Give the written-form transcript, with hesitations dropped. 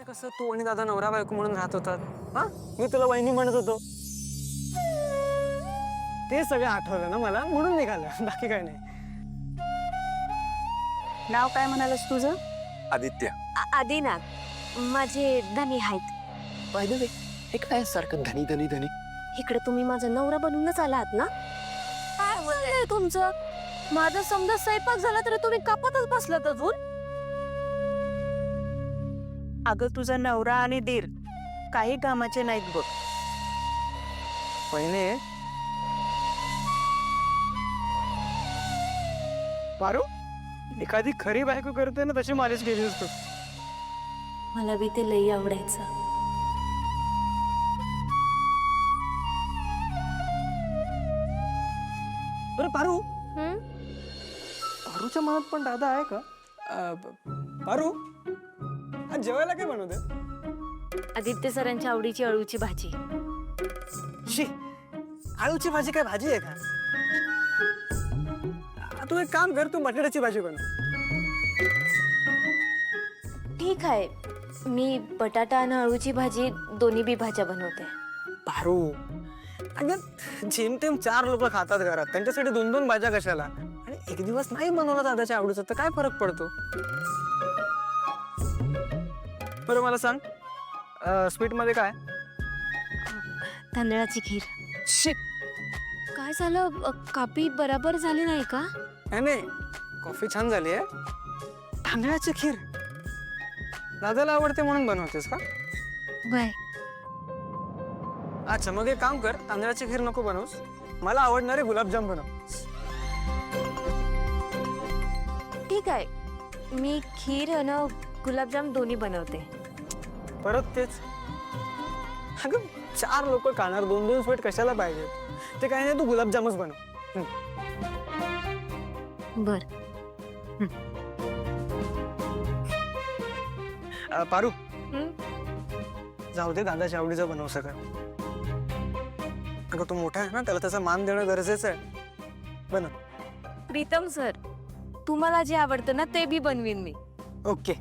कसं तू आणि दादा नवरा बायको म्हणून राहत होतात. हा, मी तुला वहिनी म्हणत होतो. ते सगळं आठवलं ना मला, म्हणून निघालं, बाकी काय नाही. नाव काय म्हणालस तुझं? आदित्य. आदिनाथ माझे धनी आहेत. बाय द वे, हे काय सारखं धनी धनी धनी? इकडे तुम्ही माझा नवरा बनूनच आलात ना? काय म्हणलंय तुमचं? माझा समजा स्वयंपाक झाला तर तुम्ही कापतच बसलात अजून. अगं तुझा नवरा आणि दीर काही कामाचे नाहीत बघ. पहिने पारू, एखादी खरी बायको करते ना तशी मालिश केली असतो. मला बी ते लई आवडायचं. बरं पारू, पारूच्या मनात पण दादा आहे का? पारू, आज जेवायला काय बनवते? आदित्य सरांच्या आवडीची अळूची भाजी. शी, आळूची भाजी काय भाजी आहे का? तू एक काम कर, तू बटाट्याची भाजी बनव. ठीक आहे, मी बटाटा आणि अळूची भाजी दोन्ही बी भाज्या बनवते. पारू, अगं जेमतेम 4 लोक खातात घरात, त्यांच्यासाठी 2-2 भाज्या कशाला? आणि एक दिवस नाही बनवला दादाच्या आवडीचं तर काय फरक पडतो? बरं मला सांग, स्वीट मध्ये काय? तांदळाची खीर. शिट, काय झालं? कापी बराबर झाली नाही का? नाही, कॉफी छान झाली आहे. तांदळाची खीर दादाला आवडते म्हणून बनवतेस का? बाय. अच्छा, मग एक काम कर, तांदळाची खीर नको बनवूस, मला आवडणारे गुलाबजाम बनव. ठीक आहे, मी खीर आणि गुलाबजाम दोन्ही बनवते. परत तेच. अगं 4 लोक खाणार, 2-2 स्वीट कशाला पाहिजे? ते काही नाही, तू गुलाबजामच बनव. बर. पारू, जाऊ दे, दादाच्या आवडीचं बनव सगळं. अगं तो मोठा आहे ना, त्याला त्याचा मान देणं गरजेचं आहे. बनव. प्रीतम सर, तुम्हाला जे आवडतं ना ते बी बनवीन मी. ओके.